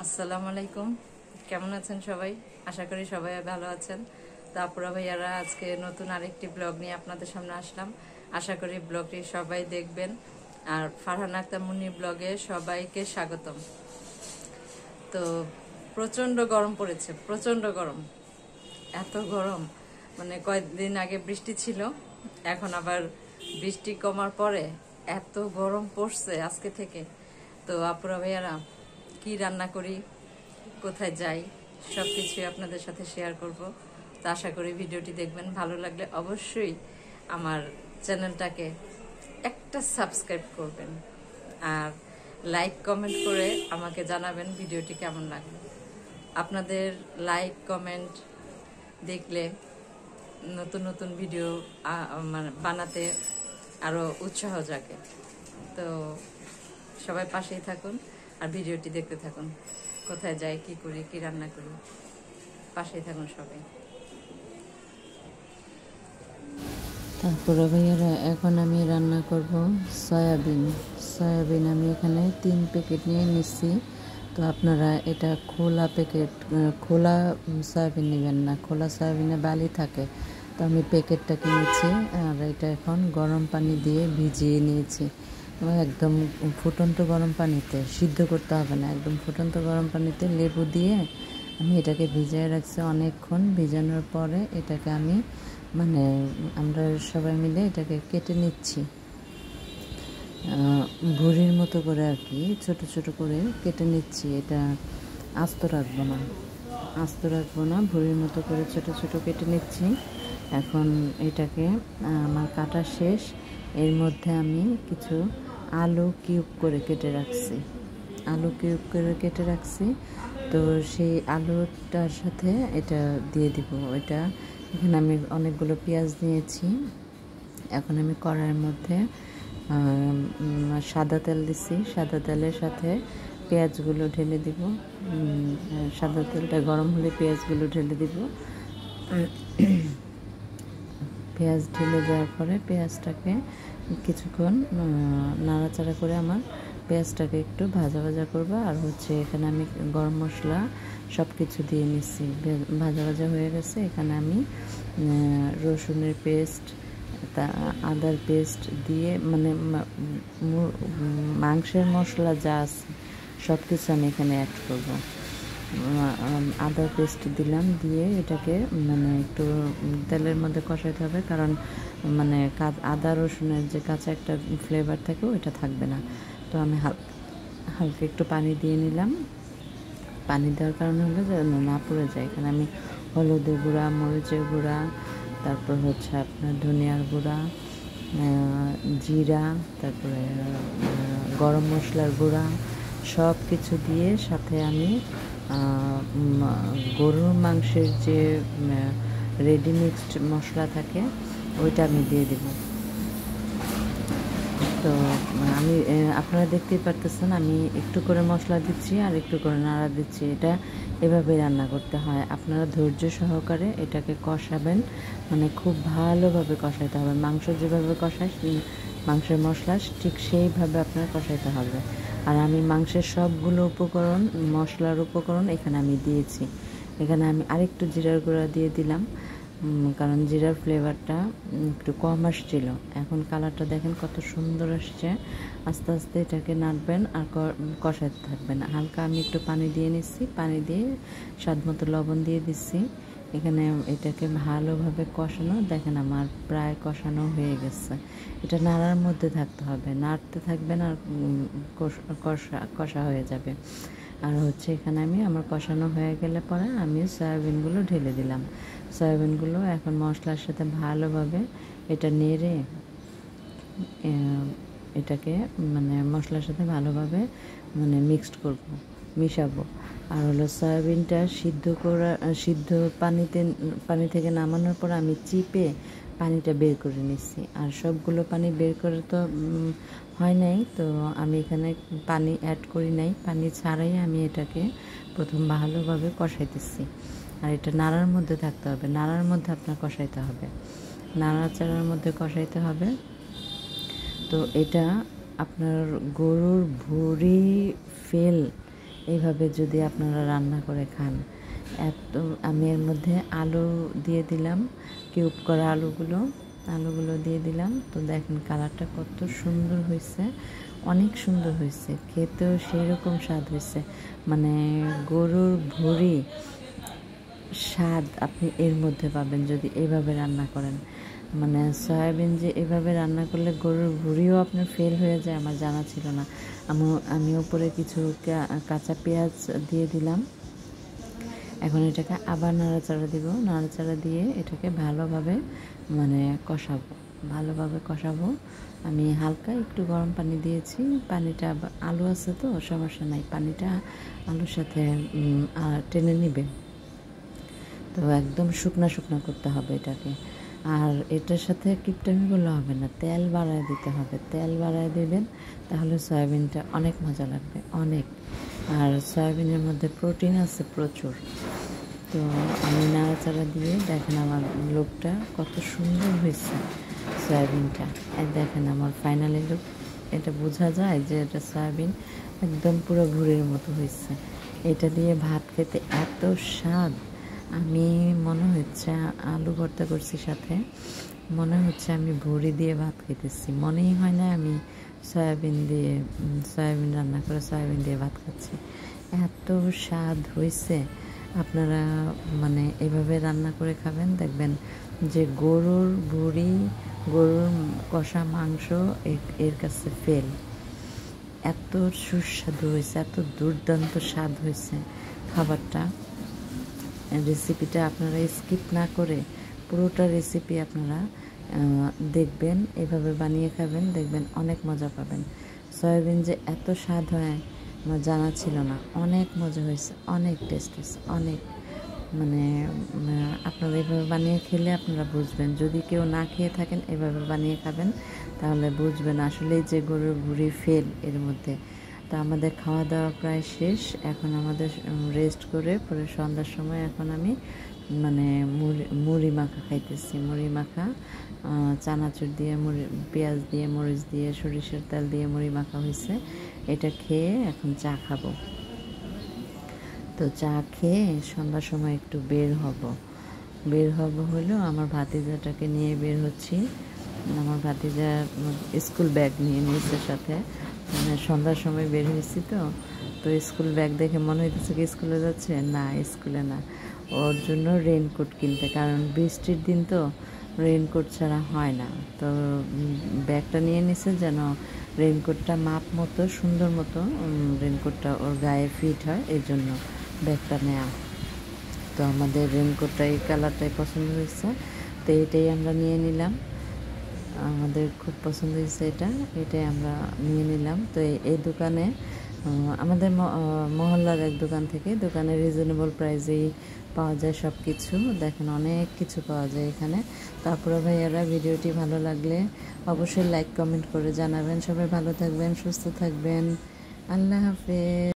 আসসালামু আলাইকুম। কেমন আছেন সবাই? আশা করি সবাই ভালো আছেন। তো আপুরা ভাইয়ারা, আজকে নতুন আরেকটি ব্লগ নিয়ে আপনাদের সামনে আসলাম। আশা করি ব্লগটি সবাই দেখবেন। আর ফারহান আক্তার মুন্নির ব্লগে সবাইকে স্বাগতম। তো প্রচণ্ড গরম পড়েছে, প্রচণ্ড গরম। এত গরম, মানে কয়েকদিন আগে বৃষ্টি ছিল, এখন আবার বৃষ্টি কমার পরে এত গরম পড়ছে আজকে থেকে। তো আপুরা ভাইয়ারা, কি রান্না করি, কোথায় যাই, সব কিছুই আপনাদের সাথে শেয়ার করব। তো আশা করি ভিডিওটি দেখবেন। ভালো লাগলে অবশ্যই আমার চ্যানেলটাকে একটা সাবস্ক্রাইব করবেন আর লাইক কমেন্ট করে আমাকে জানাবেন ভিডিওটি কেমন লাগলো। আপনাদের লাইক কমেন্ট দেখলে নতুন নতুন ভিডিও মানে বানাতে আরও উৎসাহ জাগে। তো সবাই পাশেই থাকুন আর ভিডিওটি দেখতে থাকুন। কোথায় যাই, কি করি, কি রান্না করি, পাশেই থাকুন সবাই। তারপরে ভাইয়ারা, এখন আমি রান্না করব সয়াবিন আমি এখানে 3 প্যাকেট নিয়ে নিচ্ছি। তো আপনারা এটা খোলা প্যাকেট, খোলা সয়াবিন নেবেন না, খোলা সয়াবিনে বালি থাকে। তো আমি প্যাকেটটা কিনেছি আর এটা এখন গরম পানি দিয়ে ভিজিয়ে নিয়েছি। একদম ফুটন্ত গরম পানিতে, সিদ্ধ করতে হবে না, একদম ফুটন্ত গরম পানিতে লেবু দিয়ে আমি এটাকে ভিজিয়ে রাখছি অনেকক্ষণ। ভিজানোর পরে এটাকে আমি আমরা সবাই মিলে এটাকে কেটে নিচ্ছি, ভুড়ির মতো করে আর কি, ছোট ছোট করে কেটে নিচ্ছি। এটা আস্ত রাখবো না, ভুড়ির মতো করে ছোট ছোট কেটে নিচ্ছি। এখন এটাকে আমার কাটা শেষ। এর মধ্যে আমি কিছু আলু কিউব করে কেটে রাখছি। তো সেই আলুটার সাথে এটা দিয়ে দিব। এখানে আমি অনেকগুলো পেঁয়াজ নিয়েছি। এখন আমি কড়াইয়ের মধ্যে সাদা তেল দিছি, সাদা তেলের সাথে পেঁয়াজগুলো ঢেলে দিব। সাদা তেলটা গরম হলে পেঁয়াজগুলো ঢেলে দিব। পেঁয়াজ ঢেলে দেওয়ার পরে পেঁয়াজটাকে কিছুক্ষণ নাড়াচাড়া করে আমার পেঁয়াজটাকে একটু ভাজা করবো। আর এখানে আমি গরম মশলা সব কিছু দিয়ে নিচ্ছি। ভাজা হয়ে গেছে। এখানে আমি রসুনের পেস্ট, আদার পেস্ট দিয়ে মাংসের মশলা যা আছে সব কিছু আমি এখানে অ্যাড করব। আদার পেস্ট দিলাম, দিয়ে এটাকে একটু তেলের মধ্যে কষাইতে হবে, কারণ আদা রসুনের যে কাঁচা একটা ফ্লেভার থাকে ওইটা থাকবে না। তো আমি হালকা একটু পানি দিয়ে নিলাম। পানি দেওয়ার কারণে হলো যে না পুড়ে যায়। এখানে আমি হলুদের গুঁড়া, মরিচের গুঁড়া, তারপর আপনার ধনিয়ার গুঁড়া, জিরা, তারপরে গরম মশলার গুঁড়া সব কিছু দিয়ে, সাথে আমি গরুর মাংসের যে রেডি মিক্সড মশলা থাকে ওইটা আমি দিয়ে দেব। তো আপনারা দেখতেই পারতেছেন আমি একটু করে মশলা দিচ্ছি আর একটু করে নাড়া দিচ্ছি। এটা এভাবে রান্না করতে হয়। আপনারা ধৈর্য সহকারে এটাকে কষাবেন, খুব ভালোভাবে কষাইতে হবে। মাংস যেভাবে কষায় মাংসের মশলা ঠিক সেইভাবে আপনার কষাইতে হবে। আর আমি মাংসের সবগুলো মশলার উপকরণ এখানে আমি দিয়েছি। এখানে আমি আরেকটু জিরার গুঁড়া দিয়ে দিলাম, কারণ জিরার ফ্লেভারটা একটু কম আসছিল। এখন কালারটা দেখেন কত সুন্দর আসছে। আস্তে আস্তে এটাকে নাড়বেন আর কষাতে থাকবেন। হালকা আমি একটু পানি দিয়ে নিচ্ছি, পানি দিয়ে স্বাদ মতো লবণ দিয়ে দিচ্ছি। এখানে এটাকে ভালোভাবে কষানো, দেখেন আমার প্রায় কষানো হয়ে গেছে। এটা নাড়ার মধ্যে থাকতে হবে, নাড়তে থাকবেন আর কষা হয়ে যাবে। আর এখানে আমি আমার কষানো হয়ে গেলে পরে আমি সয়াবিনগুলো ঢেলে দিলাম। সয়াবিনগুলো এখন মশলার সাথে ভালোভাবে এটা নেড়ে এটাকে মশলার সাথে ভালোভাবে মিশাবো। আর সয়াবিনটা সিদ্ধ পানি থেকে নামানোর পর আমি চিপে পানিটা বের করে নিচ্ছি। আর সবগুলো পানি বের করে তো হয় নাই, তো আমি এখানে পানি অ্যাড করি নাই, পানি ছাড়াই আমি এটাকে প্রথম ভালোভাবে কষাইতেছি। আর এটা নাড়ার মধ্যে থাকতে হবে, নাড়ার মধ্যে আপনার কষাইতে হবে, নাড়াচাড়ার মধ্যে কষাইতে হবে। তো এটা আপনার গরুর ভুঁড়ি এইভাবে যদি আপনারা রান্না করে খান। এত আমি এর মধ্যে আলু দিয়ে দিলাম, কিউব করা আলুগুলো দিয়ে দিলাম। তো দেখেন কালারটা কত সুন্দর হয়েছে, অনেক সুন্দর হয়েছে, খেতেও সেই রকম স্বাদ হয়েছে। মানে গরুর ভুঁড়ি স্বাদ আপনি এর মধ্যে পাবেন যদি এভাবে রান্না করেন। মানে সয়াবিন যে এভাবে রান্না করলে গরুর ভুঁড়িও আপনার ফেল হয়ে যায়, আমার জানা ছিল না। আমি উপরে কিছু কাঁচা পেঁয়াজ দিয়ে দিলাম। এখন এটাকে আবার নাড়াচাড়া দিব, নাড়াচাড়া দিয়ে এটাকে ভালোভাবে কষাবো। আমি হালকা একটু গরম পানি দিয়েছি, পানিটা আলু আছে তো সমস্যা নাই, পানিটা আলুর সাথে টেনে নিবে। তো একদম শুকনা করতে হবে এটাকে। আর এটার সাথে কিপটামি করলে হবে না, তেল বাড়ায় দিতে হবে, তেল বাড়ায় দেবেন, তাহলে সয়াবিনটা অনেক মজা লাগবে, অনেক। আর সয়াবিনের মধ্যে প্রোটিন আছে প্রচুর। তো আমি নাড়াচাড়া দিয়ে দেখেন আমার লুকটা কত সুন্দর হয়েছে সয়াবিনটা। আর দেখেন আমার ফাইনালি লুক, এটা বোঝা যায় যে এটা সয়াবিন একদম পুরো ভুঁড়ির মতো হয়েছে। এটা দিয়ে ভাত খেতে এত স্বাদ, আমি মনে হচ্ছে আলু ভর্তা করছি সাথে, মনে হচ্ছে আমি ভুঁড়ি দিয়ে ভাত খেতেছি, মনেই হয় না আমি সয়াবিন রান্না করে সয়াবিন দিয়ে ভাত খাচ্ছি। এত স্বাদ হয়েছে। আপনারা মানে এভাবে রান্না করে খাবেন, দেখবেন যে গরুর ভুঁড়ি, গরুর কষা মাংস এর কাছে ফেল। এত সুস্বাদু হয়েছে, এত দুর্দান্ত স্বাদ হয়েছে খাবারটা। রেসিপিটা আপনারা স্কিপ না করে পুরোটা রেসিপি আপনারা দেখবেন, এভাবে বানিয়ে খাবেন, দেখবেন অনেক মজা পাবেন। সয়াবিন যে এত স্বাদ হয় আমার জানা ছিল না, অনেক মজা হয়েছে, অনেক টেস্ট হয়েছে, অনেক। মানে আপনারা এভাবে বানিয়ে খেলে আপনারা বুঝবেন, যদি কেউ না খেয়ে থাকেন এভাবে বানিয়ে খাবেন তাহলে বুঝবেন আসলেই যে গরুর ভুঁড়ি ফেল এর মধ্যে। তো আমাদের খাওয়া দাওয়া প্রায় শেষ, এখন আমাদের রেস্ট করে পরে সন্ধ্যার সময় এখন আমি মুড়ি মাখা খাইতেছি। মুড়ি মাখা চানাচুর দিয়ে, পেঁয়াজ দিয়ে, মরিচ দিয়ে, সরিষার তেল দিয়ে মুড়ি মাখা হয়েছে। এটা খেয়ে এখন চা খাবো। তো চা খেয়ে সন্ধ্যার সময় একটু বের হব হলো আমার ভাতিজাটাকে নিয়ে বের হচ্ছি। আমার ভাতিজা স্কুল ব্যাগ নিয়ে নিয়েছে সাথে, মানে সন্ধ্যার সময় বের হয়েছি তো স্কুল ব্যাগ দেখে মনে হইতেছে কি স্কুলে যাচ্ছে, না স্কুলে না, ওর জন্য রেইনকোট কিনতে, কারণ বৃষ্টির দিন তো রেইনকোট ছাড়া হয় না। তো ব্যাগটা নিয়ে নিছে যেন রেইনকোটটা মাপ মতো সুন্দর মতো রেইনকোটটা ওর গায়ে ফিট হয়, এই জন্য ব্যাগটা নেওয়া। তো আমাদের রেইনকোটটা এই কালারটাই পছন্দ হয়েছে, তো এটাই আমরা নিয়ে নিলাম। আমাদের খুব পছন্দ হয়েছে এটাই আমরা নিয়ে নিলাম। তো এই দোকানে আমাদের মহল্লার এক দোকান থেকে, দোকানে রিজনেবল প্রাইসেই পাওয়া যায় সব কিছু। দেখেন অনেক কিছু পাওয়া যায় এখানে। তারপরে ভাইয়ারা ভিডিওটি ভালো লাগলে অবশ্যই লাইক কমেন্ট করে জানাবেন। সবাই ভালো থাকবেন, সুস্থ থাকবেন, আল্লাহ হাফেজ।